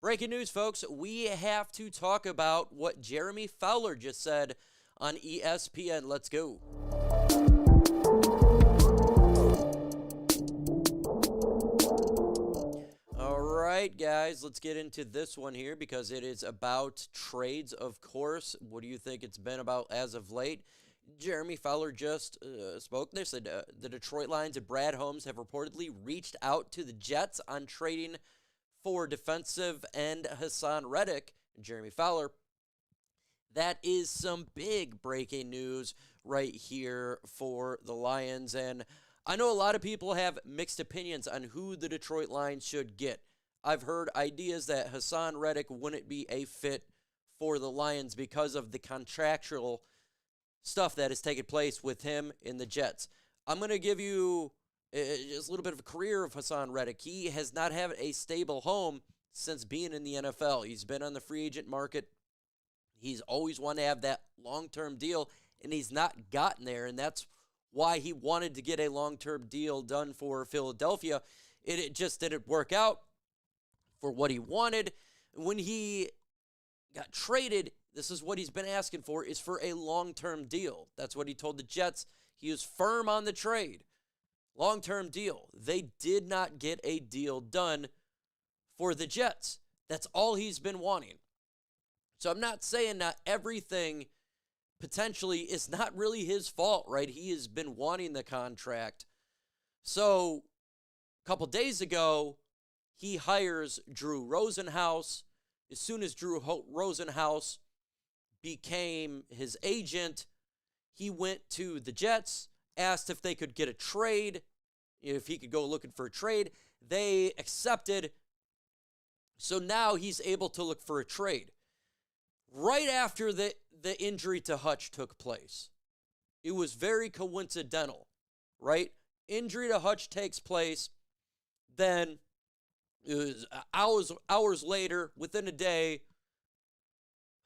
Breaking news, folks. We have to talk about what Jeremy Fowler just said on ESPN. Let's go. All right, guys, let's get into this one here because it is about trades, of course. What do you think it's been about as of late? Jeremy Fowler just spoke. They said the Detroit Lions and Brad Holmes have reportedly reached out to the Jets on trading for defensive end Haason Reddick. Jeremy Fowler. That is some big breaking news right here for the Lions. And I know a lot of people have mixed opinions on who the Detroit Lions should get. I've heard ideas that Haason Reddick wouldn't be a fit for the Lions because of the contractual stuff that has taken place with him in the Jets. I'm going to give you just a little bit of a career of Haason Reddick. He has not had a stable home since being in the NFL. He's been on the free agent market. He's always wanted to have that long-term deal, and he's not gotten there, and that's why he wanted to get a long-term deal done for Philadelphia. It just didn't work out for what he wanted. When he got traded, this is what he's been asking for, is for a long-term deal. That's what he told the Jets. He was firm on the trade. Long-term deal. They did not get a deal done for the Jets. That's all he's been wanting. So I'm not saying not everything potentially is not really his fault, right? He has been wanting the contract. So a couple days ago, he hires Drew Rosenhaus. As soon as Drew Rosenhaus became his agent, he went to the Jets, asked if they could get a trade, if he could go looking for a trade. They accepted. So now he's able to look for a trade. Right after the injury to Hutch took place. It was very coincidental, right? Injury to Hutch takes place. Then it was hours later, within a day,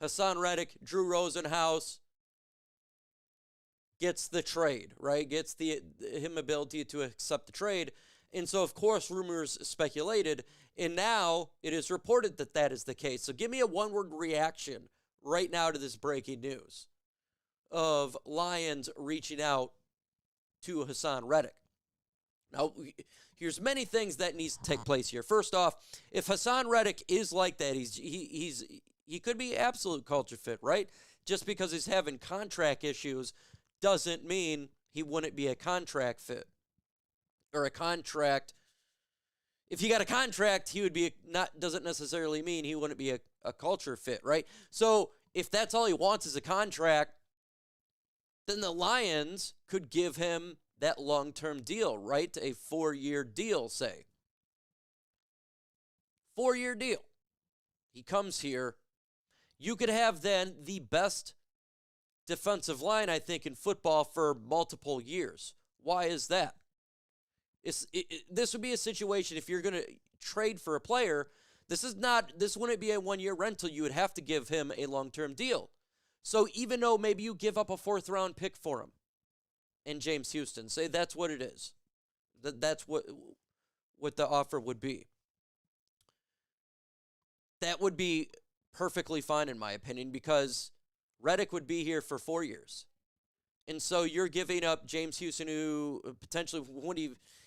Haason Reddick, Drew Rosenhaus gets the trade, right? Gets him ability to accept the trade. And so, of course, rumors speculated, and now it is reported that that is the case. So give me a one-word reaction right now to this breaking news of Lions reaching out to Haason Reddick. Now, here's many things that needs to take place here. First off, if Haason Reddick is like that, he could be absolute culture fit, right? Just because he's having contract issues doesn't mean he wouldn't be a contract fit or a contract. If he got a contract, he would be doesn't necessarily mean he wouldn't be a culture fit, right? So if that's all he wants is a contract, then the Lions could give him that long-term deal, right? A 4-year deal, say. 4-year deal. He comes here. You could have then the best defensive line, I think, in football for multiple years. Why is that? This would be a situation if you're going to trade for a player. This wouldn't be a 1-year rental. You would have to give him a long-term deal. So even though maybe you give up a 4th-round pick for him and James Houston, say that's what it is. That's what the offer would be. That would be perfectly fine in my opinion because Reddick would be here for 4 years. And so you're giving up James Houston, who potentially,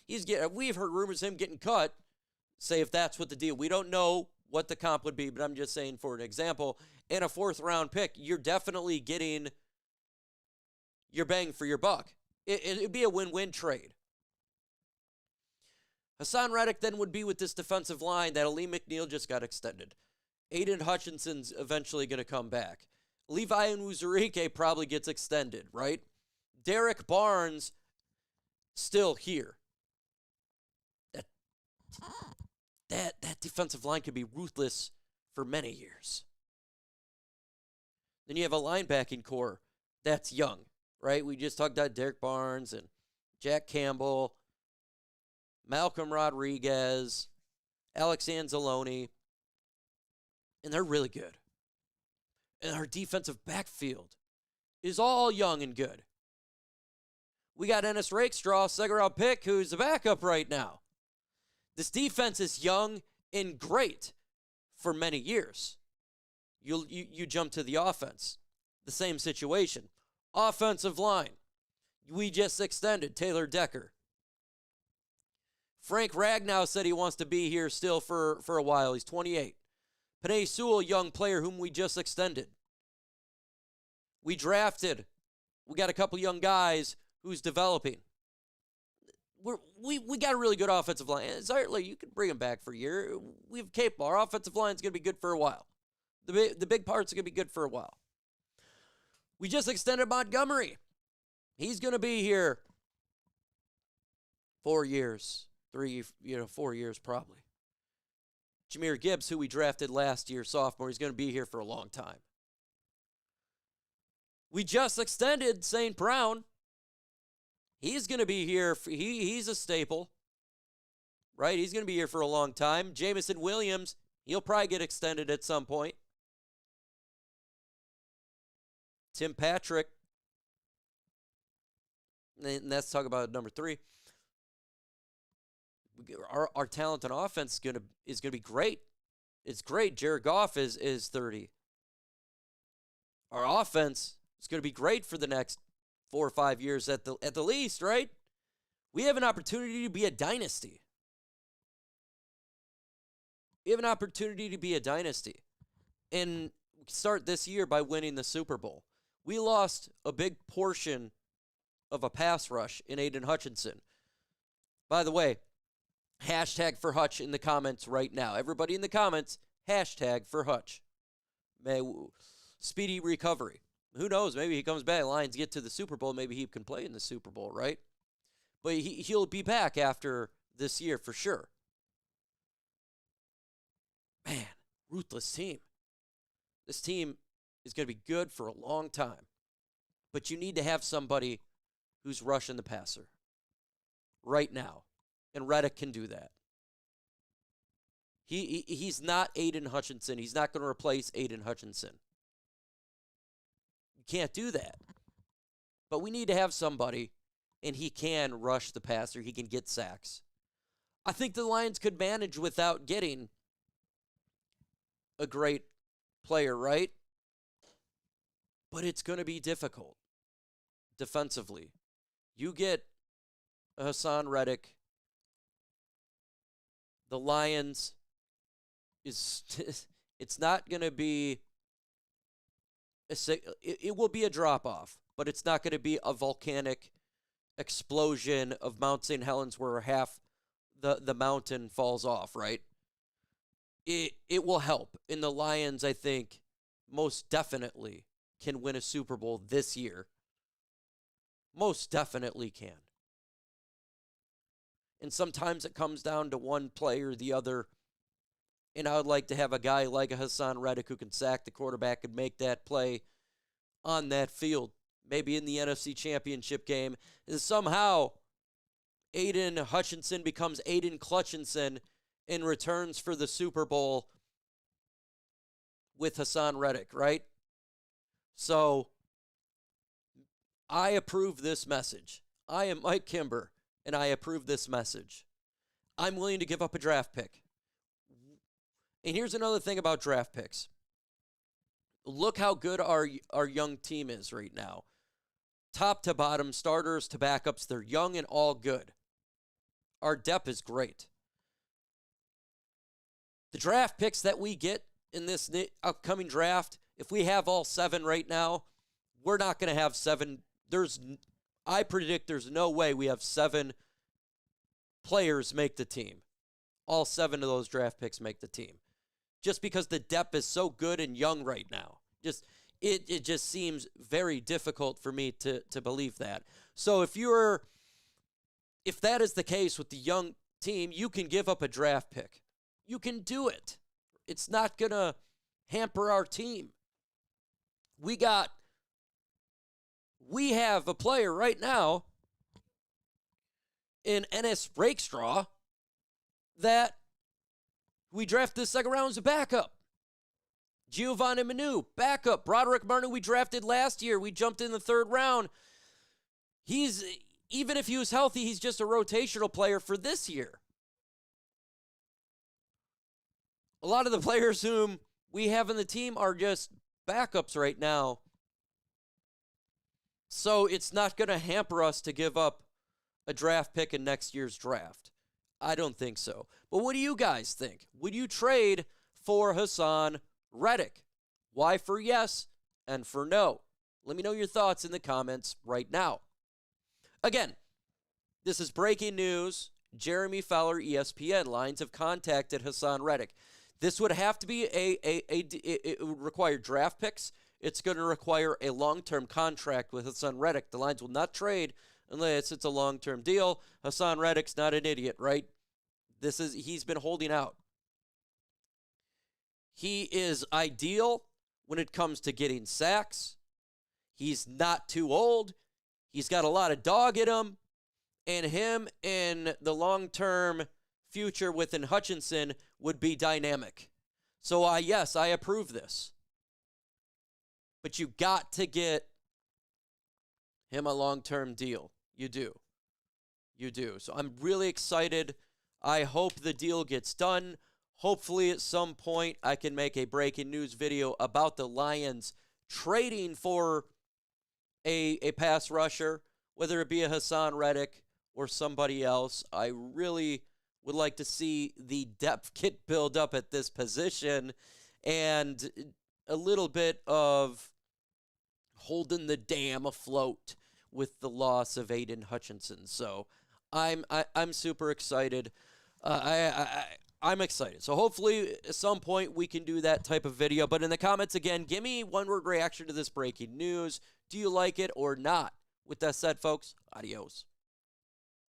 we've heard rumors of him getting cut, say if that's what the deal. We don't know what the comp would be, but I'm just saying for an example, in a 4th-round pick, you're definitely getting your bang for your buck. It'd be a win-win trade. Haason Reddick then would be with this defensive line that Ali McNeil just got extended. Aiden Hutchinson's eventually going to come back. Levi Onwuzurike probably gets extended, right? Derek Barnes still here. That defensive line could be ruthless for many years. Then you have a linebacking core that's young, right? We just talked about Derek Barnes and Jack Campbell, Malcolm Rodriguez, Alex Anzalone, and they're really good. And our defensive backfield is all young and good. We got Ennis Rakestraw, 2nd-round pick, who's a backup right now. This defense is young and great for many years. You jump to the offense. The same situation. Offensive line. We just extended Taylor Decker. Frank Ragnow said he wants to be here still for a while. He's 28. Penei Sewell, young player whom we just extended. We drafted. We got a couple young guys who's developing. We got a really good offensive line. Certainly, you can bring him back for a year. We have capable. Our offensive line is going to be good for a while. The big parts are going to be good for a while. We just extended Montgomery. He's going to be here 4 years. 4 years probably. Jahmyr Gibbs, who we drafted last year, sophomore, he's going to be here for a long time. We just extended St. Brown. He's going to be here. He's a staple, right? He's going to be here for a long time. Jamison Williams, he'll probably get extended at some point. Tim Patrick, and let's talk about number 3. Our talent on offense is gonna be great. It's great. Jared Goff is 30. Our offense is gonna be great for the next 4 or 5 years at the least, right? We have an opportunity to be a dynasty. We have an opportunity to be a dynasty, and we start this year by winning the Super Bowl. We lost a big portion of a pass rush in Aiden Hutchinson. By the way, hashtag for Hutch in the comments right now. Everybody in the comments, hashtag for Hutch. Speedy recovery. Who knows? Maybe he comes back. Lions get to the Super Bowl. Maybe he can play in the Super Bowl, right? But he'll be back after this year for sure. Man, ruthless team. This team is going to be good for a long time. But you need to have somebody who's rushing the passer right now. And Reddick can do that. He's not Aiden Hutchinson. He's not going to replace Aiden Hutchinson. You can't do that. But we need to have somebody, and he can rush the passer. He can get sacks. I think the Lions could manage without getting a great player, right? But it's going to be difficult defensively. You get Haason Reddick. The Lions it's not going to be it will be a drop-off, but it's not going to be a volcanic explosion of Mount St. Helens where half the mountain falls off, right? It will help. And the Lions, I think, most definitely can win a Super Bowl this year. Most definitely can. And sometimes it comes down to one play or the other. And I would like to have a guy like a Haason Reddick who can sack the quarterback and make that play on that field. Maybe in the NFC Championship game. And somehow, Aiden Hutchinson becomes Aiden Clutchinson and returns for the Super Bowl with Haason Reddick, right? So, I approve this message. I am Mike Kimber, and I approve this message. I'm willing to give up a draft pick. And here's another thing about draft picks. Look how good our young team is right now. Top to bottom, starters to backups, they're young and all good. Our depth is great. The draft picks that we get in this upcoming draft, if we have all 7 right now, we're not going to have 7. I predict there's no way we have 7 players make the team. All 7 of those draft picks make the team. Just because the depth is so good and young right now. It just seems very difficult for me to believe that. So if that is the case with the young team, you can give up a draft pick. You can do it. It's not going to hamper our team. We have a player right now in Ennis Rakestraw that we drafted the second round as a backup. Giovanni Manu, backup. Broderick Martin, we drafted last year. We jumped in the 3rd round. Even if he was healthy, he's just a rotational player for this year. A lot of the players whom we have in the team are just backups right now. So it's not going to hamper us to give up a draft pick in next year's draft. I don't think so. But what do you guys think? Would you trade for Haason Reddick? Why for yes and for no? Let me know your thoughts in the comments right now. Again, this is breaking news. Jeremy Fowler, ESPN. Lines have contacted Haason Reddick. This would have to be it would require draft picks. It's going to require a long-term contract with Haason Reddick. The Lions will not trade unless it's a long-term deal. Haason Reddick's not an idiot, right? He's been holding out. He is ideal when it comes to getting sacks. He's not too old. He's got a lot of dog in him. And him in the long-term future within Hutchinson would be dynamic. So, yes, I approve this. But you got to get him a long-term deal. You do. You do. So I'm really excited. I hope the deal gets done. Hopefully at some point I can make a breaking news video about the Lions trading for a pass rusher, whether it be a Haason Reddick or somebody else. I really would like to see the depth get built up at this position and a little bit of holding the dam afloat with the loss of Aiden Hutchinson. So I'm super excited. I'm excited. So hopefully at some point we can do that type of video. But in the comments again, give me one-word reaction to this breaking news. Do you like it or not? With that said, folks, adios.